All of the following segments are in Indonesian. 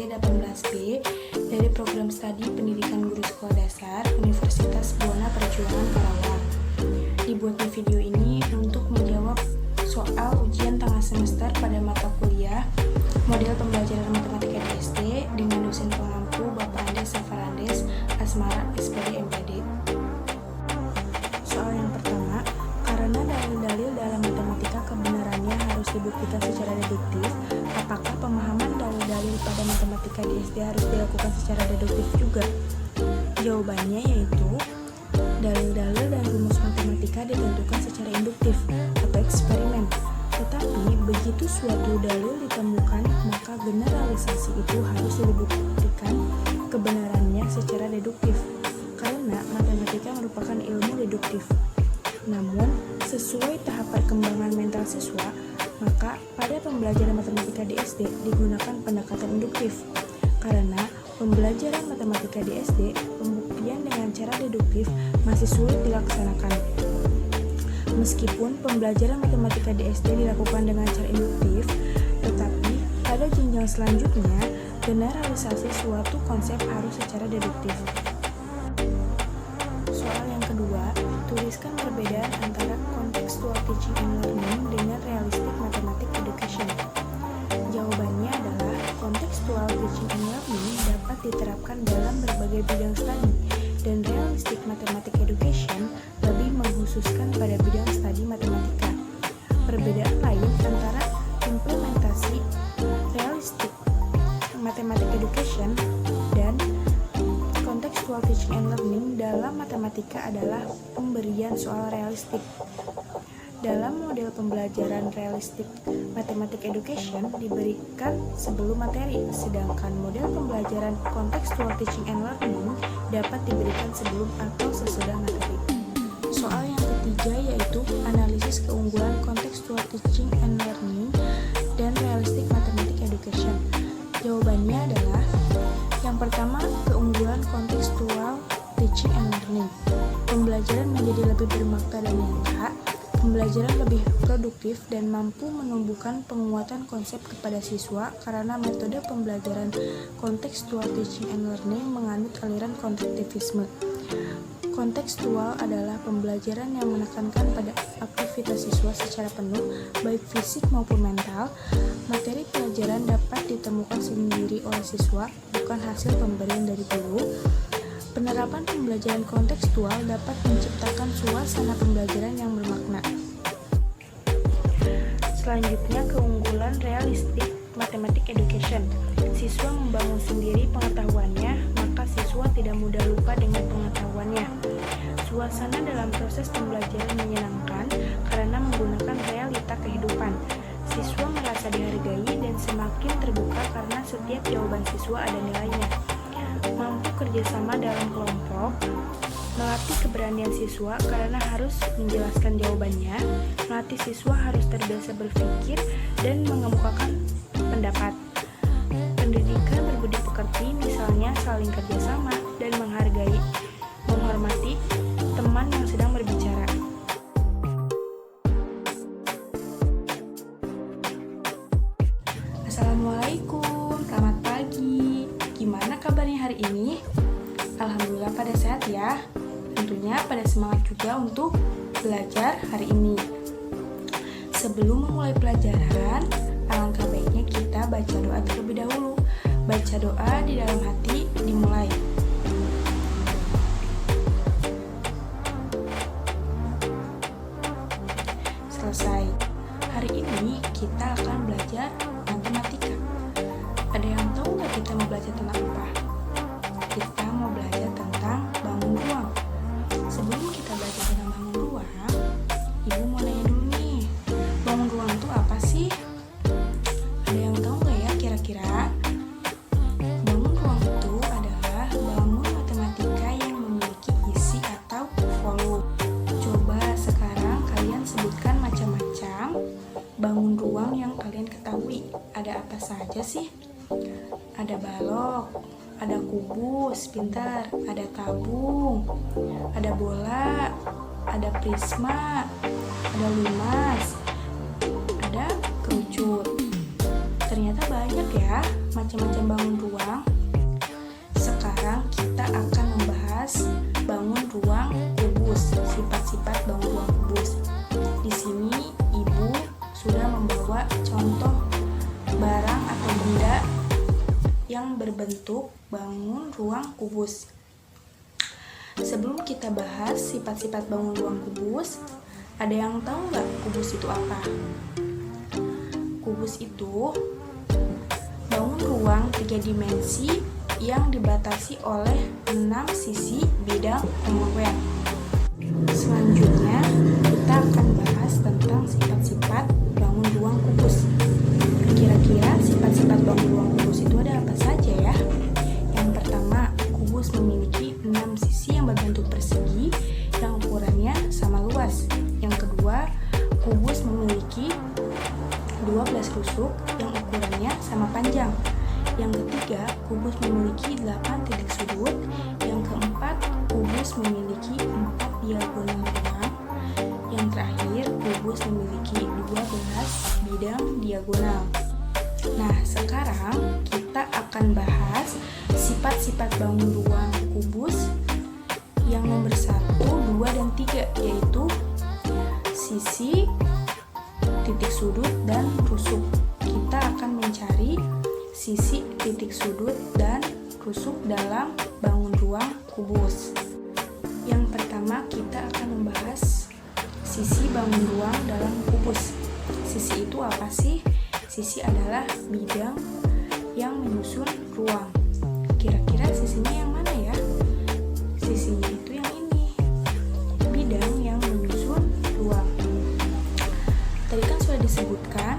SD 18B dari Program Studi Pendidikan Guru Sekolah Dasar Universitas Buana Perjuangan Karawang. Dibuatnya video ini untuk menjawab soal ujian tengah semester pada mata kuliah model pembelajaran matematika di SD dengan dosen pengampu Bapak Andes Safarandes Asmara SPD MPD. Soal yang pertama, karena dalil-dalil dalam matematika kebenarannya harus dibuktikan secara deduktif, apakah pemahaman dalil-dalil pada matematika di SD harus dilakukan secara deduktif juga? Jawabannya yaitu dalil-dalil dan rumus matematika ditentukan secara induktif atau eksperimen. Tetapi begitu suatu dalil ditemukan, maka generalisasi itu harus dibuktikan kebenarannya secara deduktif, karena matematika merupakan ilmu deduktif. Namun, sesuai tahap perkembangan mental siswa, maka pada pembelajaran matematika di SD digunakan pendekatan induktif. Karena pembelajaran matematika di SD, pembuktian dengan cara deduktif masih sulit dilaksanakan. Meskipun pembelajaran matematika di SD dilakukan dengan cara induktif, tetapi pada jenjang selanjutnya, generalisasi suatu konsep harus secara deduktif. Soal yang kedua, tuliskan perbedaan antara contextual teaching and learning dengan realistic mathematics education. Jawabannya adalah contextual teaching and learning dapat diterapkan dalam berbagai bidang studi, dan realistic mathematics education lebih mengkhususkan pada bidang studi matematika. Perbedaan lain antara implementasi realistic mathematics education dan contextual teaching and learning dalam matematika adalah pemberian soal realistik. Dalam model pembelajaran realistic mathematics education diberikan sebelum materi, sedangkan model pembelajaran contextual teaching and learning dapat diberikan sebelum atau sesudah materi. Soal yang ketiga yaitu analisis keunggulan contextual teaching and learning dan realistic mathematics education. Jawabannya adalah yang pertama, keunggulan contextual teaching and learning. Pembelajaran menjadi lebih bermakna dan nyata, pembelajaran lebih produktif dan mampu menumbuhkan penguatan konsep kepada siswa karena metode pembelajaran contextual teaching and learning menganut aliran konstruktivisme. Kontekstual adalah pembelajaran yang menekankan pada aktivitas siswa secara penuh, baik fisik maupun mental. Materi pelajaran dapat ditemukan sendiri oleh siswa, bukan hasil pemberian dari guru. Penerapan pembelajaran kontekstual dapat menciptakan suasana pembelajaran yang bermakna. Selanjutnya, keunggulan realistic mathematics education. Siswa membangun sendiri pengetahuannya, maka siswa tidak mudah lupa dengan pengetahuannya. Suasana dalam proses pembelajaran menyenangkan karena menggunakan realita kehidupan. Siswa merasa dihargai dan semakin terbuka karena setiap jawaban siswa ada nilainya. Mampu kerjasama dalam kelompok, melatih keberanian siswa karena harus menjelaskan jawabannya, melatih siswa harus terbiasa berpikir dan mengemukakan pendapat. Pendidikan berbudi pekerti misalnya saling kerjasama dan menghormati teman yang sedang berbicara. Assalamualaikum, selamat pagi. Gimana kabarnya hari ini? Alhamdulillah pada sehat ya. Tentunya pada semangat juga untuk belajar hari ini. Sebelum memulai pelajaran, alangkah baiknya kita baca doa terlebih dahulu. Baca doa di dalam hati dimulai. Selesai. Hari ini kita akan belajar matematika. Ada yang tahu nggak kita mau belajar tentang apa? Kita mau belajar tentang bangun ruang. Sebelum kita belajar tentang bangun ruang, Ibu mau nanya dulu nih, bangun ruang itu apa sih? Ada yang tahu nggak ya kira-kira? Bangun ruang itu adalah bangun matematika yang memiliki isi atau volume. Coba sekarang kalian sebutkan macam-macam bangun ruang yang kalian ketahui. Ada apa saja sih? Ada balok, ada kubus, pintar, ada tabung, ada bola, ada prisma, ada lumas, ada kerucut. Ternyata banyak ya macam-macam bangun ruang. contoh barang atau benda yang berbentuk bangun ruang kubus. Sebelum kita bahas sifat-sifat bangun ruang kubus, ada yang tahu nggak kubus itu apa? Kubus itu bangun ruang 3 dimensi yang dibatasi oleh 6 sisi bidang pemurnian. Selanjutnya, kita akan bahas tentang sifat-sifat bangun ruang kubus. Kira-kira sifat-sifat bangun ruang kubus itu ada apa saja ya? Yang pertama, kubus memiliki 6 sisi yang berbentuk persegi yang ukurannya sama luas. Yang kedua, kubus memiliki 12 rusuk yang ukurannya sama panjang. Yang ketiga, kubus memiliki 8 titik sudut. Yang keempat, kubus memiliki 4 diagonal ruang. Yang terakhir, kubus memiliki 12 bidang diagonal. Nah, sekarang kita akan bahas sifat-sifat bangun ruang kubus yang nomor 1, 2, dan 3, yaitu sisi, titik sudut, dan rusuk. Kita akan mencari sisi, titik sudut, dan rusuk dalam bangun ruang kubus. Yang pertama, kita akan membahas sisi bangun ruang dalam kubus. Sisi itu apa sih? Sisi adalah bidang yang menyusun ruang. Kira-kira sisinya yang mana ya? Sisinya itu yang ini, bidang yang menyusun ruang. Tadi kan sudah disebutkan,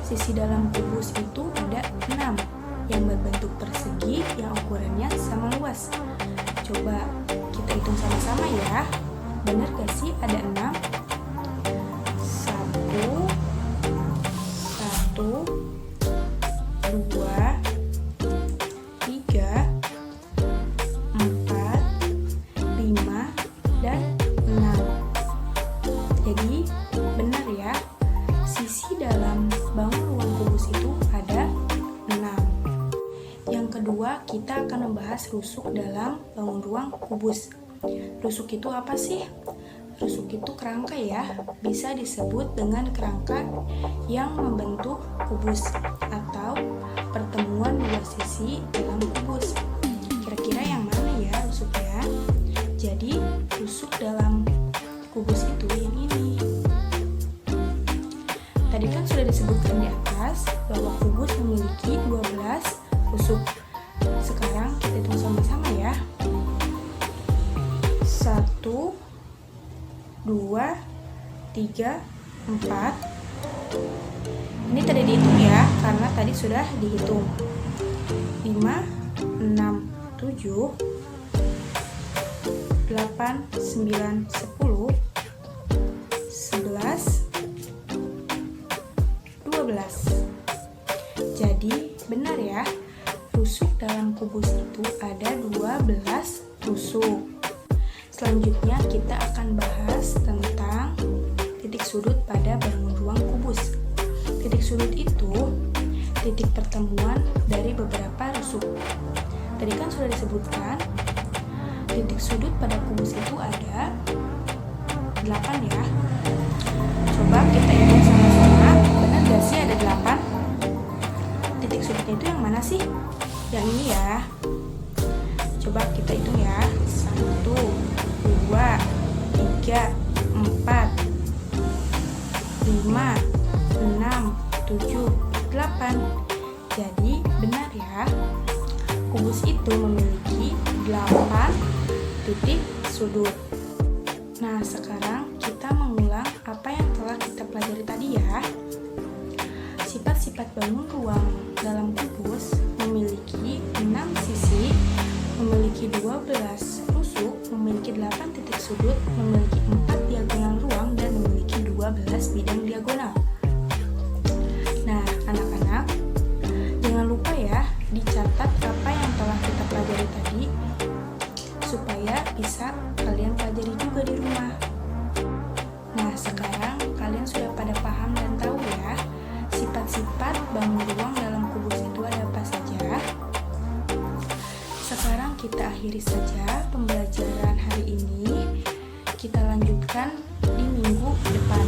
sisi dalam kubus itu ada 6 yang berbentuk persegi yang ukurannya sama luas. Coba kita hitung sama-sama ya. Benar gak sih ada 6? 1, 2, 3, 4, 5, dan 6. Jadi benar ya, sisi dalam bangun ruang kubus itu ada 6. Yang kedua, kita akan membahas rusuk dalam bangun ruang kubus. Rusuk itu apa sih? Rusuk itu kerangka ya, bisa disebut dengan kerangka yang membentuk kubus atau pertemuan dua sisi dalam kubus. Kira-kira yang mana ya rusuknya? Jadi rusuk dalam kubus itu yang ini. Tadi kan sudah disebutkan di atas bahwa kubus memiliki 12 rusuk. Sekarang kita hitung sama-sama ya. 1, 2, 3, 4. Ini tadi dihitung ya, karena tadi sudah dihitung. 5, 6, 7, 8, 9, 10, 11, 12. Jadi benar ya, rusuk dalam kubus itu ada 12 rusuk. Selanjutnya kita akan bahas tentang titik sudut pada bangun ruang kubus. Titik sudut itu titik pertemuan dari beberapa rusuk. Tadi kan sudah disebutkan, titik sudut pada kubus itu ada 8 ya. Coba kita hitung sama-sama, benar gak sih ada 8? Titik sudutnya itu yang mana sih? Yang ini ya. Coba kita hitung ya. 1, 2, 3, 4, 5, 6, 7, 8. Jadi benar ya, kubus itu memiliki 8 titik sudut. Nah, sekarang kita mengulang apa yang telah kita pelajari tadi ya. Sifat-sifat bangun ruang dalam kubus memiliki 6 sisi, memiliki 12 rusuk, memiliki 8 titik sudut, memiliki 4 diagonal ruang, dan memiliki 12 bidang diagonal. Nah, anak-anak, jangan lupa ya dicatat apa yang telah kita pelajari tadi supaya bisa kalian pelajari juga di rumah. Nah, sekarang kalian sudah pada paham dan tahu ya sifat-sifat bangun ruang dalam kubus itu ada apa saja. Sekarang kita akhiri saja pembelajaran hari ini. Kita lanjutkan di minggu depan.